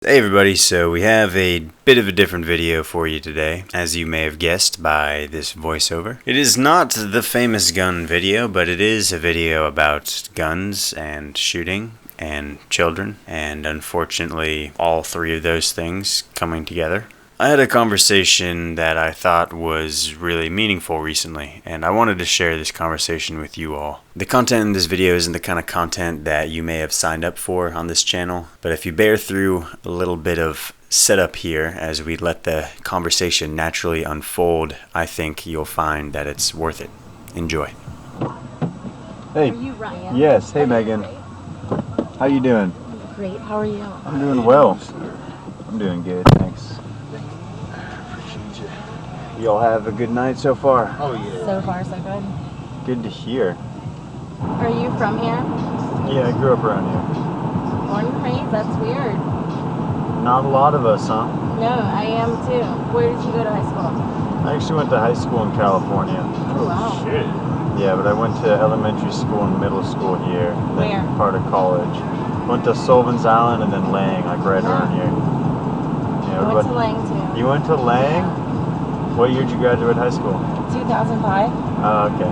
Hey everybody, so we have a bit of a different video for you today, as you may have guessed by this voiceover. It is not the famous gun video, but it is a video about guns and shooting and children, and unfortunately all three of those things coming together. I had a conversation that I thought was really meaningful recently, and I wanted to share this conversation with you all. The content in this video isn't the kind of content that you may have signed up for on this channel, but if you bear through a little bit of setup here as we let the conversation naturally unfold, I think you'll find that it's worth it. Enjoy. Hey. Are you Ryan? Yes. Hey, Megan. How you doing? Great. How are you? I'm doing well. I'm doing good, thanks. You all have a good night so far? Oh yeah. So far, so good. Good to hear. Are you from here? Yeah, I grew up around here. Born and raised? That's weird. Not a lot of us, huh? No, I am too. Where did you go to high school? I actually went to high school in California. Oh, wow. Shit. Yeah, but I went to elementary school and middle school here. Then Where? part of college. Went to Sullivan's Island and then Lang, like right around here. Yeah, I went to Lang too. You went to Lang? What year did you graduate high school? 2005. Oh, okay.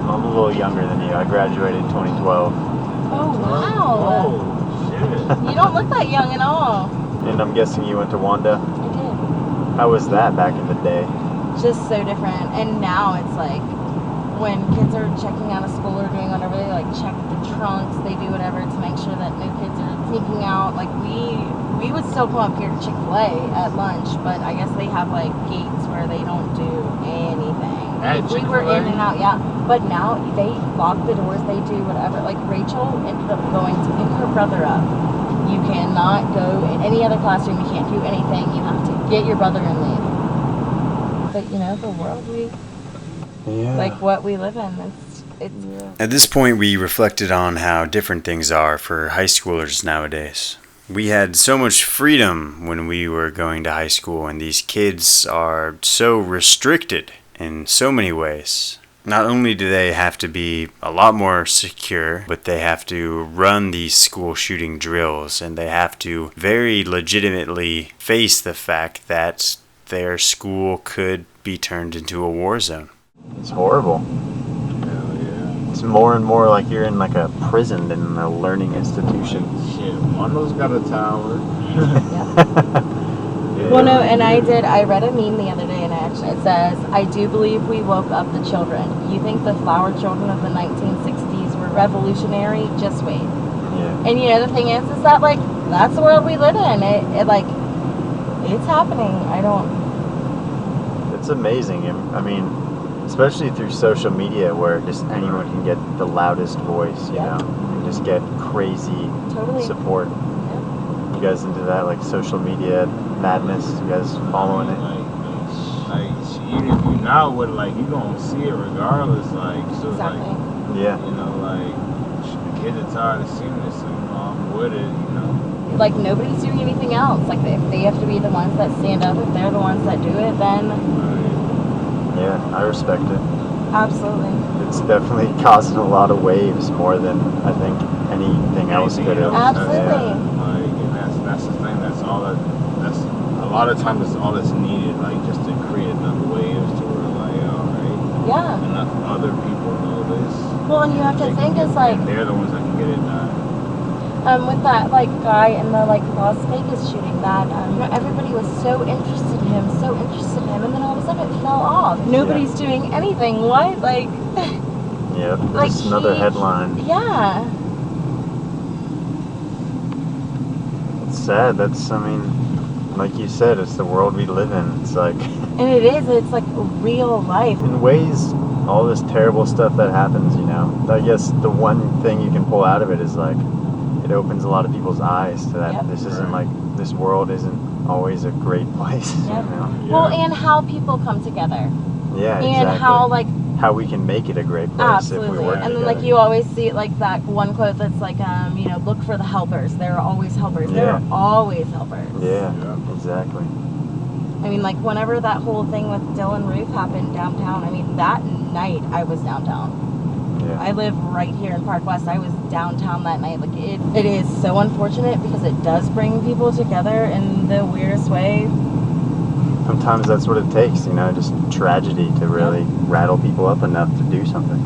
I'm a little younger than you. I graduated in 2012. Oh, wow. Oh shit. You don't look that young at all. And I'm guessing you went to Wanda? I did. How was that back in the day? Just so different. And now it's like when kids are checking out of school or doing whatever, they like check the trunks, they do whatever to make sure that no kids are sneaking out. Like we would still come up here to Chick-fil-A at lunch, but I guess they have like gates where they don't do anything. At We were Chick-fil-A? in and out, yeah. But now they lock the doors, they do whatever. Like Rachel ended up going to pick her brother up. You cannot go in any other classroom, you can't do anything, you have to get your brother and leave. But you know, the world like what we live in, it's At this point, we reflected on how different things are for high schoolers nowadays. We had so much freedom when we were going to high school, and these kids are so restricted in so many ways. Not only do they have to be a lot more secure, but they have to run these school shooting drills, and they have to very legitimately face the fact that their school could be turned into a war zone. It's horrible. Hell yeah. It's more and more like you're in like a prison than a learning institution. Shit. Mondo's got a tower. Well, no, and I read a meme the other day, and it says, I do believe we woke up the children. You think the flower children of the 1960s were revolutionary? Just wait. Yeah. And you know, the thing is that, like, that's the world we live in. It's happening. It's amazing. I mean, especially through social media where just anyone can get the loudest voice, you know, and just get crazy Totally. support. Yeah. You guys into that, like social media madness? You guys following it? Like, even if you're not with, like, you gonna see it regardless. Like, so Exactly. like, Yeah. you know, like, the kids are tired of seeing this, so you know, I'm with it. You know. Like, nobody's doing anything else. Like, if they have to be the ones that stand up, if they're the ones that do it, then Yeah, I respect it. absolutely. It's definitely causing a lot of waves more than I think anything else could have. Absolutely. Like, and that's the thing. That's a lot of times. That's all that's needed. Like, just to create enough waves to where, like, all right, Yeah. enough other people know this. Well, and you have to They think, can it's get- like, and they're the ones that can get it done. with that, like, guy in the, like, Las Vegas shooting, that, you know, everybody was so interested in him, and then all of a sudden it fell off. Nobody's doing anything. What? Like, Yep, like, just another headline. yeah. It's sad. I mean, like you said, it's the world we live in. It's like, And it's like real life. in ways, all this terrible stuff that happens, you know, I guess the one thing you can pull out of it is like, it opens a lot of people's eyes to that. Yep. This isn't like, this world isn't always a great place, Yep. you know? Well, and how people come together. Yeah, And exactly. how, like, how we can make it a great place if we absolutely. work And then, together. like, you always see, like, that one quote that's like, you know, look for the helpers. There are always helpers. There are Yeah. always helpers. Yeah, Yeah. exactly. I mean, like, whenever that whole thing with Dylan Roof happened downtown, I mean, that night I was downtown. Yeah. I live right here in Park West. I was downtown that night. Like it is so unfortunate because it does bring people together in the weirdest way. Sometimes that's what it takes, you know, just tragedy to really rattle people up enough to do something.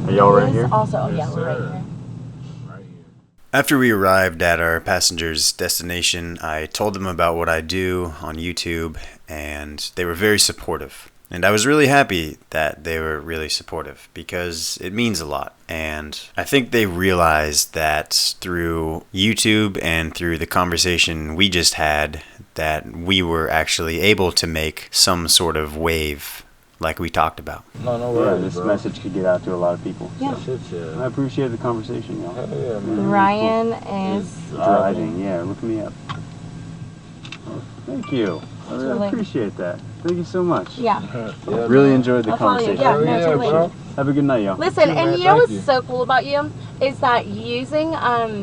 Are y'all right here? Also, Yes, yeah, we're right sir. here. Right here. After we arrived at our passenger's destination, I told them about what I do on YouTube, and they were very supportive. And I was really happy that they were really supportive because it means a lot. And I think they realized that through YouTube and through the conversation we just had, that we were actually able to make some sort of wave like we talked about. No Yeah, worries, this bro. message could get out to a lot of people. Yeah. Shit, yeah. I appreciate the conversation, y'all. Hell yeah, man. Ryan is Driving, yeah, look me up. Oh, thank you. I really Totally. appreciate that. Thank you so much. yeah. Yeah, Really man. enjoyed the I'll follow you. conversation. Yeah, Hell no, yeah, totally. bro. Have a good night, y'all. Listen, You too, and man. you know Thank what's you. so cool about you is that using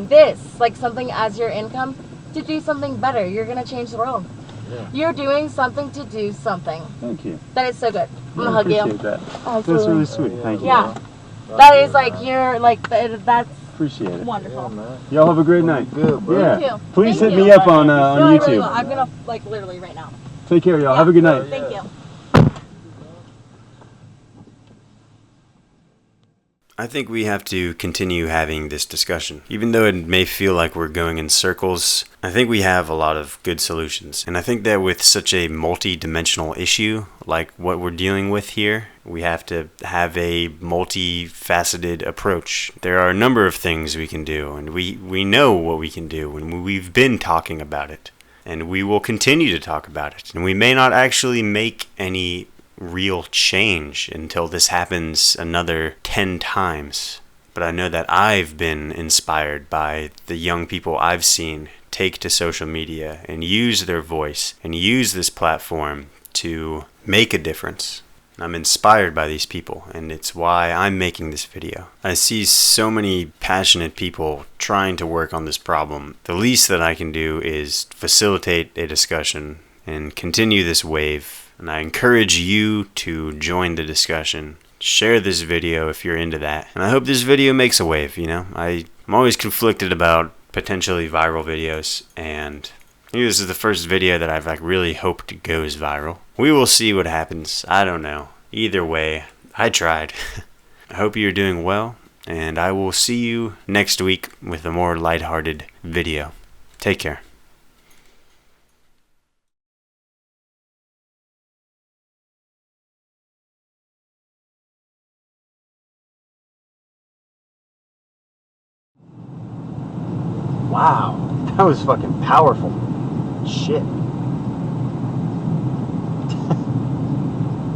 this, like something as your income, to do something better. You're gonna change the world. Yeah. You're doing something to do something. Thank you. That is so good. I'm gonna I hug you. appreciate that. Absolutely. That's really sweet. Thank you. Yeah. Bro. That Fuck is yeah, like man. you're like that's Appreciate it. wonderful. Yeah, man. Y'all have a great night. Good, bro. Yeah. Thank you. Please Thank hit you. me up on No, I really YouTube. will. I'm gonna like literally right now. Take care, y'all. Yeah. Have a good night. Thank you. I think we have to continue having this discussion. Even though it may feel like we're going in circles, I think we have a lot of good solutions. And I think that with such a multi-dimensional issue like what we're dealing with here, we have to have a multifaceted approach. There are a number of things we can do, and we know what we can do, and we've been talking about it. And we will continue to talk about it. And we may not actually make any real change until this happens another 10 times. But I know that I've been inspired by the young people I've seen take to social media and use their voice and use this platform to make a difference. I'm inspired by these people, and it's why I'm making this video. I see so many passionate people trying to work on this problem. The least that I can do is facilitate a discussion and continue this wave. And I encourage you to join the discussion. Share this video if you're into that. And I hope this video makes a wave, you know. I'm always conflicted about potentially viral videos, and maybe this is the first video that I've like really hoped goes viral. We will see what happens. I don't know. Either way, I tried. I hope you're doing well, and I will see you next week with a more lighthearted video. Take care. Wow. That was fucking powerful. Shit.